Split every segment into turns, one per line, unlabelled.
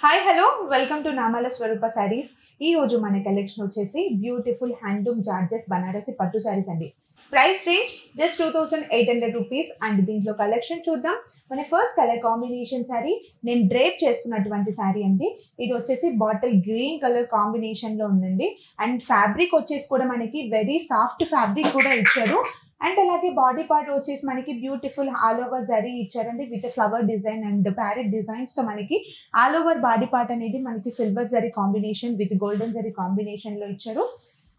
Hi hello welcome to నామాల స్వరూప సారీస్. ఈ రోజు మన కలెక్షన్ వచ్చేసి బ్యూటిఫుల్ హ్యాండ్లూమ్ జార్జెస్ బనారసి పట్టు సారీస్ అండి. Price range just 2800 rupees and దీంట్లో కలెక్షన్ చూద్దాం. మన ఫస్ట్ కలర్ కాంబినేషన్ సారీ నేను డ్రేప్ చేసుకున్నటువంటి సారీ అండి. ఇది వచ్చేసి బాటిల్ గ్రీన్ కలర్ కాంబినేషన్ లో ఉందండి. అండ్ ఫ్యాబ్రిక్ వచ్చేసి కూడా మనకి వెరీ సాఫ్ట్ ఫ్యాబ్రిక్ కూడా ఇచ్చారు. అండ్ అలాగే బాడీ పార్ట్ వచ్చేసి మనకి బ్యూటిఫుల్ ఆల్ ఓవర్ జరీ ఇచ్చారండి with flower design and parrot designs తో మనకి ఆల్ ఓవర్ బాడీ పార్ట్ అనేది మనకి silver zari combination with golden zari combination లో ఇచ్చారు.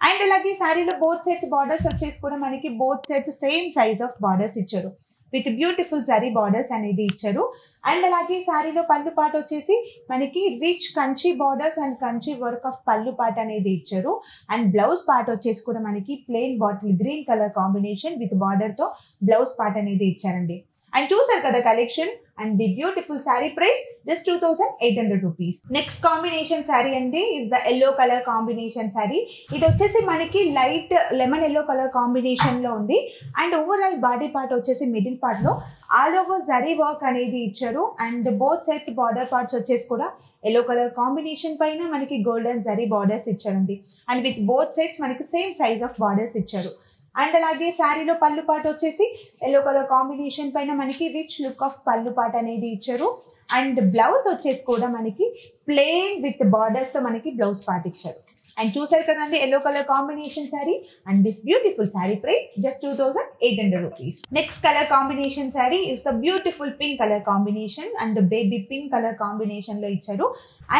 అండ్ అలాగే శారీలో బోత్ సెట్స్ బార్డర్స్ వచ్చేసి కూడా మనకి both sets same size of borders ఇచ్చారు విత్ బ్యూటిఫుల్ జరీ బార్డర్స్ అనేది ఇచ్చారు. అండ్ అలాగే శారీలో పళ్ళు పాట వచ్చేసి మనకి rich Kanchi borders and Kanchi work of పళ్ళు పాట అనేది ఇచ్చారు. అండ్ బ్లౌజ్ పార్ట్ వచ్చేసి కూడా మనకి plain bottle green colour combination with border తో బ్లౌజ్ పార్ట్ అనేది ఇచ్చారండి. అండ్ చూసారు కదా collection and the beautiful sari price just 2800 rupees. Next combination sari అండి is the yellow colour combination sari. ఇది వచ్చేసి మనకి light lemon yellow colour combination లో ఉంది. అండ్ ఓవరాల్ బాడీ పార్ట్ వచ్చేసి మిడిల్ పార్ట్ లో ఆల్ ఓవర్ జరీ వర్క్ అనేది ఇచ్చారు. And both sides border parts వచ్చేసి కూడా ఎల్లో కలర్ కాంబినేషన్ పైన మనకి గోల్డెన్ జరీ బార్డర్స్ ఇచ్చారండి. అండ్ విత్ బోత్ సైడ్స్ మనకి సేమ్ సైజ్ ఆఫ్ బార్డర్స్ ఇచ్చారు. అండ్ అలాగే శారీలో పళ్ళు పాట వచ్చేసి ఎల్లో కలర్ కాంబినేషన్ పైన మనకి రిచ్ లుక్ ఆఫ్ పళ్ళు పాట అనేది ఇచ్చారు. అండ్ బ్లౌజ్ వచ్చేసి కూడా మనకి ప్లెయిన్ విత్ బార్డర్స్ తో మనకి బ్లౌజ్ పార్ట్ ఇచ్చారు. అండ్ చూసారు కదండి yellow colour combination sari and this beautiful sari price just 2800 rupees. Next colour combination sari is the beautiful pink colour combination and baby pink colour combination లో ఇచ్చారు.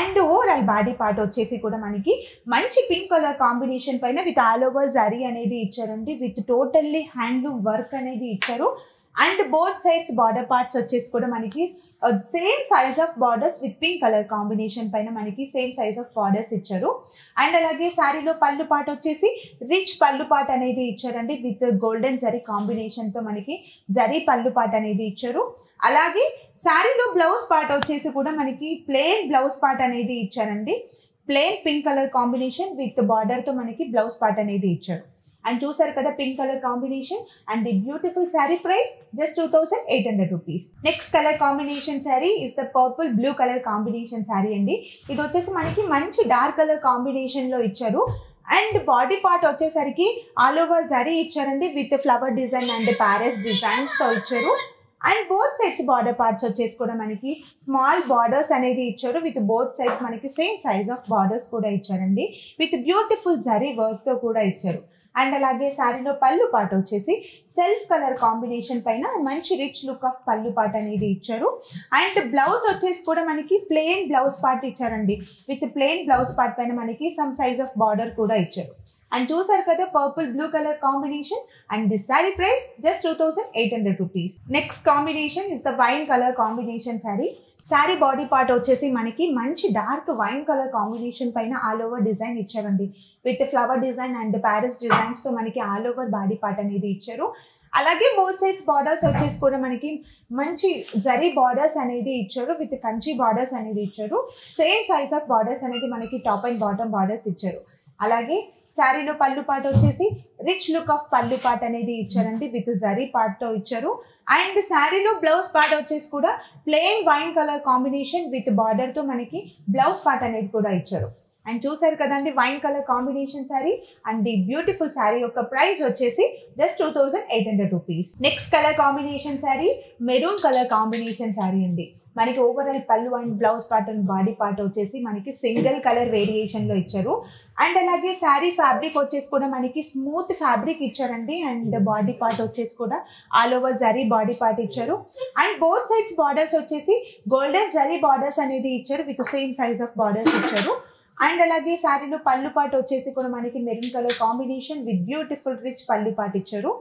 అండ్ ఓవరాల్ బాడీ పార్ట్ వచ్చేసి కూడా మనకి మంచి పింక్ కలర్ కాంబినేషన్ పైన with all over zari అనేది ఇచ్చారండి with totally handloom work అనేది ఇచ్చారు. And both sides border parts వచ్చేసి కూడా మనకి same size of borders with pink colour combination పైన మనకి సేమ్ సైజ్ ఆఫ్ బార్డర్స్ ఇచ్చారు. అండ్ అలాగే శారీలో పళ్ళు పార్ట్ వచ్చేసి రిచ్ పళ్ళు పార్ట్ అనేది ఇచ్చారండి విత్ గోల్డెన్ జరీ కాంబినేషన్ తో మనకి జరీ పళ్ళు పార్ట్ అనేది ఇచ్చారు. అలాగే శారీలో బ్లౌజ్ పార్ట్ వచ్చేసి కూడా మనకి ప్లెయిన్ బ్లౌజ్ పార్ట్ అనేది ఇచ్చారండి. Plain pink colour combination with border తో మనకి బ్లౌజ్ పార్ట్ అనేది ఇచ్చారు. అండ్ చూసారు కదా pink colour combination and the beautiful sari price just 2800 rupees. Next colour combination sari is the purple blue colour combination sari అండి. ఇది వచ్చేసి మనకి మంచి డార్క్ కలర్ కాంబినేషన్ లో ఇచ్చారు. అండ్ బాడీ పార్ట్ వచ్చేసరికి ఆల్ ఓవర్ జరీ ఇచ్చారండి with flower design and parrots designs తో ఇచ్చారు. And both sides border parts వచ్చేసి కూడా మనకి స్మాల్ బార్డర్స్ అనేది ఇచ్చారు విత్ బోత్ సైడ్స్ మనకి సేమ్ సైజ్ ఆఫ్ బార్డర్స్ కూడా ఇచ్చారండి విత్ బ్యూటిఫుల్ జరీ వర్క్ తో కూడా ఇచ్చారు. అండ్ అలాగే శారీలో పళ్ళు పాట వచ్చేసి సెల్ఫ్ కలర్ కాంబినేషన్ పైన మంచి రిచ్ లుక్ ఆఫ్ పళ్ళు పాట అనేది ఇచ్చారు. అండ్ బ్లౌజ్ వచ్చేసి కూడా మనకి ప్లెయిన్ బ్లౌజ్ పార్ట్ ఇచ్చారండి విత్ ప్లెయిన్ బ్లౌజ్ పార్ట్ పైన మనకి సమ్ సైజ్ ఆఫ్ బార్డర్ కూడా ఇచ్చారు. అండ్ చూసారు కదా purple blue colour combination and this sari price just 2800 rupees. Next combination is the wine colour combination sari. Sari body part వచ్చేసి మనకి మంచి డార్క్ వైన్ కలర్ కాంబినేషన్ పైన ఆల్ ఓవర్ డిజైన్ ఇచ్చారండి with flower design and parrots designs తో మనకి all over body part అనేది ఇచ్చారు. అలాగే బోత్ సైడ్స్ బార్డర్స్ వచ్చేసి కూడా మనకి మంచి జరీ బార్డర్స్ అనేది ఇచ్చారు విత్ కంచి బార్డర్స్ అనేది ఇచ్చారు. సేమ్ సైజ్ ఆఫ్ బార్డర్స్ అనేది మనకి టాప్ అండ్ బాటమ్ బార్డర్స్ ఇచ్చారు. అలాగే శారీలో పళ్ళు పాట వచ్చేసి రిచ్ లుక్ ఆఫ్ పళ్ళు పాట అనేది ఇచ్చారండి విత్ జరీ పార్ట్ తో ఇచ్చారు. అండ్ శారీలో బ్లౌజ్ పార్ట్ వచ్చేసి కూడా plain wine colour combination with border తో మనకి బ్లౌజ్ పార్ట్ అనేది కూడా ఇచ్చారు. అండ్ చూసారు కదండి wine colour combination sari and the beautiful sari యొక్క ప్రైస్ వచ్చేసి just 2800 rupees. Next colour combination sari maroon colour combination sari అండి. మనకి ఓవరాల్ పళ్ళు and blouse part and body part వచ్చేసి మనకి సింగిల్ కలర్ వేరియేషన్ లో ఇచ్చారు. అండ్ అలాగే శారీ ఫ్యాబ్రిక్ వచ్చేసి కూడా మనకి స్మూత్ ఫ్యాబ్రిక్ ఇచ్చారండి. అండ్ బాడీ పార్ట్ వచ్చేసి కూడా all over zari body part ఇచ్చారు. అండ్ బోత్ సైడ్స్ బార్డర్స్ వచ్చేసి గోల్డెన్ జరీ బార్డర్స్ అనేది ఇచ్చారు with same size of borders ఇచ్చారు. అండ్ అలాగే శారీలో పళ్ళు పార్ట్ వచ్చేసి కూడా మనకి maroon colour combination with beautiful rich పళ్ళు పార్ట్ ఇచ్చారు.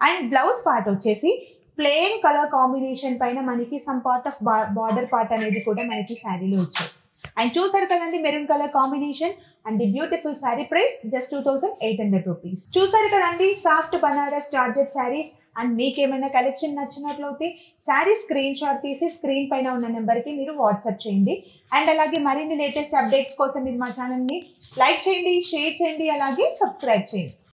అండ్ బ్లౌజ్ పార్ట్ వచ్చేసి ప్లెయిన్ కలర్ కాంబినేషన్ పైన మనకి some part of border part అనేది కూడా మనకి శారీలో ఇచ్చారు. అండ్ చూసారు కదండి maroon colour combination and the beautiful sari price just 2800 rupees. చూసారు కదండి soft Banaras georgette saris. And మీకు ఏమైనా కలెక్షన్ నచ్చినట్లయితే శారీ స్క్రీన్ షాట్ తీసి స్క్రీన్ పైన ఉన్న నెంబర్కి మీరు వాట్సాప్ చేయండి. అండ్ అలాగే మరిన్ని లేటెస్ట్ అప్డేట్స్ కోసం మీరు మా ఛానల్ని లైక్ చేయండి, షేర్ చేయండి, అలాగే సబ్స్క్రైబ్ చేయండి.